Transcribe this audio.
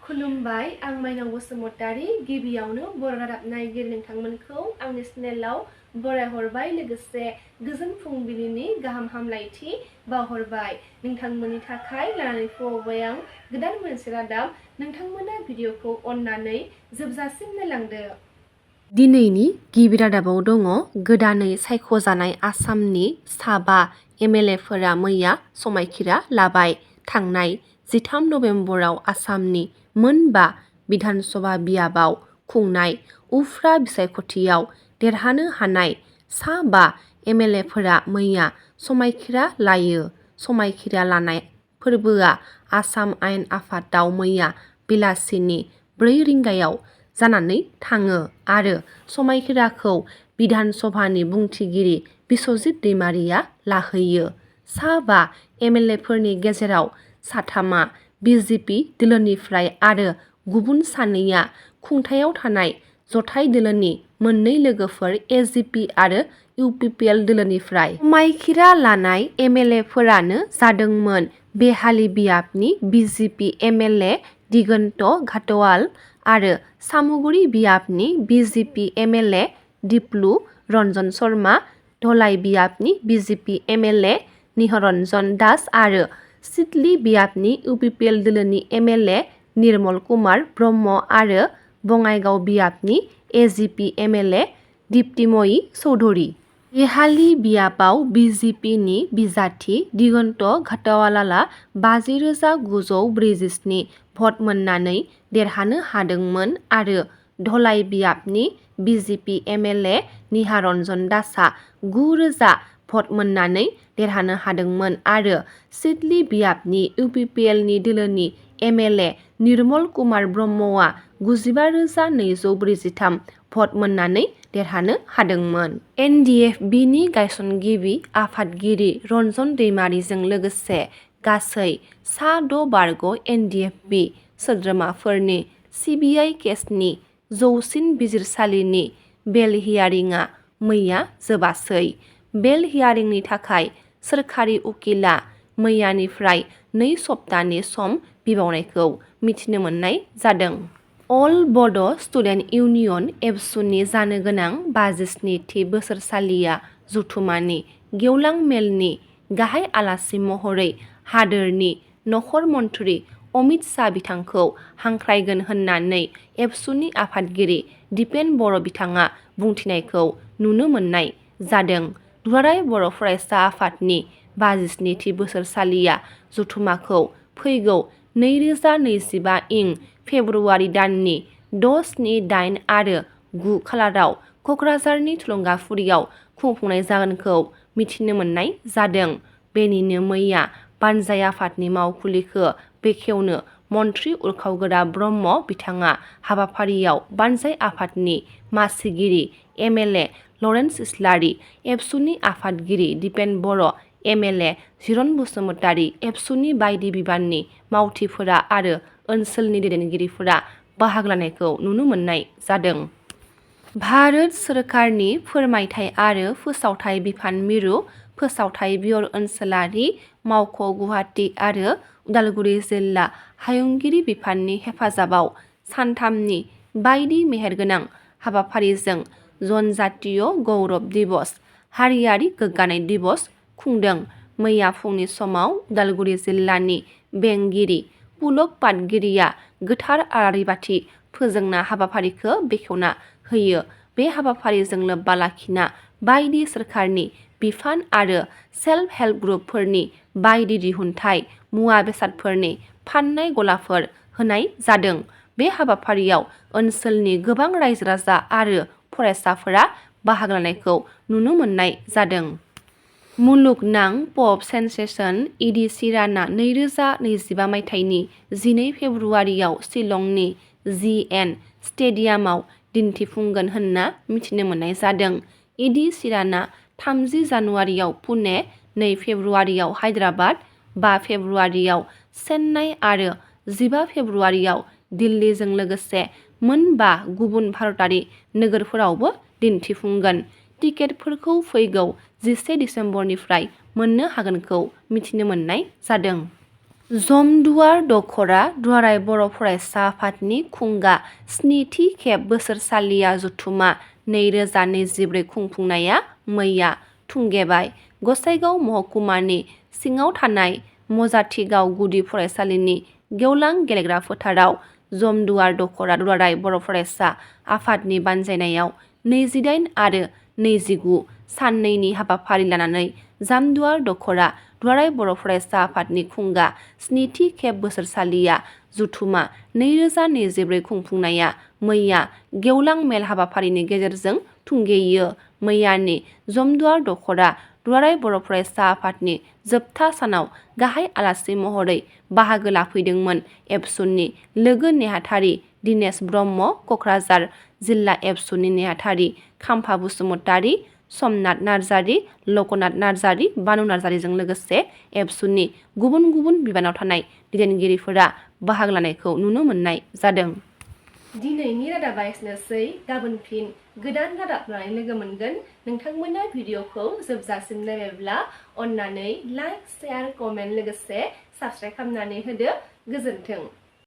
खुलुमबाय आं माइनाव बसुमतारी गिबियावनो बर' रादाब नायगिरि नोंथांमोनखौ आंनि चेनेलाव बरायहरबाय लोगोसे गोजोन फुंबिलिनि गाहाम हामलायथि बावहरबाय नोंथांमोननि थाखाय लानानै फैबाय आं गोदान मोनसे रादाब नोंथांमोना भिडिअखौ अननानै जोबजासिम नायलांदो। दिनैनि गिबि रादाबाव दङ गोदानै सायख'जानाय आसामनि साबा एमएलएफोरा मैया समायखिरा लाबाय। थांनाय 13 नभेम्बराव आसामनि मोनबा बिधानसभा बियाबाव खुंनाय उफ्रा बिसायख'थियाव देरहानो हानाय साबा एमएलएफोरा मैया समायखिरा लायो। समायखिरा लानाय फोरबोआ आसाम आयेन आफादाव मैया बेलासिनि 4 रिंगायाव जानानै थाङो आरो समायखिराखौ बिधानसभानि बुंथिगिरि बिस्वजित दैमारिया लाहैयो। साबा एमएलएफोरनि गेजेराव साथामा बिजेपि दोलोनिफ्राय आरो गुबुन सानैया खुंथायाव थानाय जथाय दोलोनि मोननै लोगोफोर एजिपि आरो इउपिपिएल दोलोनिफ्राय। समायखिरा लानाय एमएलएफोरानो जादोंमोन बेहाली बियाबनि बिजेपि एमएलए दिगन्त घाटवाल आरो सामुगुरि बियाबनि बिजेपि एमएलए दिप्लु रन्जन शर्मा, धलाई बियाबनि बिजेपि एमएलए निहरन्जन दास आरो सिडली बियाबनि इउपिपिएल दोलोनि एमएलए निर्मल कुमार ब्रह्म आरो बङाइगाव बियाबनि एजिपि एमएलए दिप्तिमयी चौधुरी। बेहाली बियाबाव बिजेपिनि बिजाथि दिगन्त घाटवाला 50,947 भट मोननानै देरहानो हादोंमोन आरो धलाई बियाबनि बिजेपि एमएलए निहारन्जन दासआ 9,000 भट मोननानै देरहानो हादोंमोन आरो सिडली बियाबनि इउपिपिएलनि दोलोनि एमएलए निर्मल कुमार ब्रह्मआ 95,243 भट मोननानै देरहानो हादोंमोन। एनडिएफबिनि गायसनगिरि आफादगिरि रन्जन दैमारिजों लोगोसे गासै सा 6 बारग' एनडिएफबि सोद्रोमाफोरनि सिबिआइ केसनि जौसिन बिजिरसालिनि बेल हियारिंआ मैया जोबासै। बेल हियारिंनि थाखाय सोरखारि उकिला मैयानिफ्राय 2 सप्तानि सम बिबावनायखौ मिथिनो मोननाय जादों। अल बड' स्टुडेन्ट इउनियन एबसुनि जानो गोनां 57थि बोसोरसालिया जथुमानि गेवलां मेलनि गाहाय आलासि महरै हादोरनि नखर मन्थ्रि अमित शाह बिथांखौ हांख्रायगोन होननानै एबसुनि आफादगिरि दिपेन बर' बिथाङा बुंथिनायखौ नुनो मोननाय जादों। दुलाराय बर' फरायसा आफादनि 57थि बोसोरसालिया जथुमाखौ फैगौ 2025 इं फेब्रुवारि दाननि 6, 7, 8 आरो 9 खालाराव क'क्राझारनि थुलुंगाफुरियाव खुंफुंनाय जागोनखौ मिथिनो मोननाय जादों। बेनिनो मैया बानजाय आफादनि मावखुलिखौ बेखेवनो मन्थ्रि उरखावगोरा ब्रह्म बिथाङा हाबाफारियाव बानजाय आफादनि मासिगिरि एमएलए लरेन्स इस्लारि, एबसुनि आफादगिरि दिपेन बर', एमएलए जिरन बसुमतारी, एबसुनि बायदि बिबाननि मावथिफोरा आरो ओनसोलनि दैदेनगिरिफोरा बाहागो लानायखौ नुनो मोननाय जादों। भारत सोरखारनि फोरमायथाय आरो फोसावथाय बिफान मिरु फोसावथाय बिउर' ओनसोलारि मावख' गुवाहाटी आरो उदालगुरि जिल्ला हायुंगिरि बिफाननि हेफाजाबाव सानथामनि बायदि मेहेरगोनां हाबाफारिजों जनजातीय गौरब दिवस हारियारि गोग्गानाय दिवस खुंदों। मैया फुंनि समाव उदालगुरि जिल्लानि बेंगिरि पुलक पाटगिरिया गोथार आलारि बाथि फोजोंना हाबाफारिखौ बेखेवना होयो। बे हाबाफारिजों लोब्बा लाखिना बायदि सोरखारनि बिफान आरो सेल्फ हेल्प ग्रुपफोरनि बायदि दिहुनथाय मुवा बेसादफोरनि फाननाय गलाफोर होनाय जादों। बे हाबाफारियाव ओनसोलनि गोबां रायजो राजा आरो फरायसाफोरा बाहागो लानायखौ नुनो मोननाय जादों। मुलुगनां पप सेन्सेसन इडि शिरानआ 2025 मायथाइनि 12 फेब्रुवारियाव शिलंनि जिएन स्टेडियामाव दिन्थिफुंगोन होनना मिथिनो मोननाय जादों। इडि शिरानआ 30 जानुवारियाव पुणे, 2 फेब्रुवारियाव हायद्राबाद, 5 फेब्रुवारियाव चेन्नाइ आरो 15 फेब्रुवारियाव दिल्लीजों लोगोसे मोनबा गुबुन भारतारि नोगोरफोरावबो दिन्थिफुंगोन। टिकेटफोरखौ फैगौ 11 दिसेम्बरनिफ्राय मोननो हागोनखौ मिथिनो मोननाय जादों। जमदुवार दखरा दुलाराय बर' फरायसा आफादनि खुंगा 7थि खेब बोसोरसालिया जथुमा 2024 खुंफुंनाया मैया थुंगेबाय। गसाइगाव महकुमानि सिङाव थानाय मजाथिगाव गुदि फरायसालिनि गेवलां गेलेग्रा फोथाराव जमदुवार दखरा दुलाराय बर' फरायसा आफादनि बानजायनायाव 28 आरो 29 साननैनि हाबाफारि लानानै जामदुवार दखरा दुलाराय बर' फरायसा आफादनि खुंगा 7थि खेब बोसोरसालिया जथुमा 2024 खुंफुंनाया मैया गेवलां मेल हाबाफारिनि गेजेरजों थुंगेयो। मैयानि जमदुवार दखरा दुलाराय बर' फरायसा आफादनि जोबथा सानाव गाहाय आलासि महरै बाहागो लाफैदोंमोन एबसुनि लोगो नेहाथारि दिनेश ब्रह्म, कक्राझार जिल्ला एबसुनि नेहाथारि खाम्फा बसुमतारी, समनाथ नार्जारी, लकनाथ नार्जारी, बानु नार्जारीजों लोगोसे एबसुनि गुबुन गुबुन बिबानाव थानाय दैदेनगिरिफोरा बाहागो लानायखौ नुनो मोननाय जादों। दिनैनि रादाबा एसेनोसै। गाबोन फिन गोदान रादाब लानानै लोगो मोनगोन। नोंथांमोना भिडिअखौ जोबजासिम नायबायब्ला अन्नानै लाइक, शेयार, कमेन्ट लोगोसे साबस्क्राइब खालामनानै होदो। गोजोन्थों।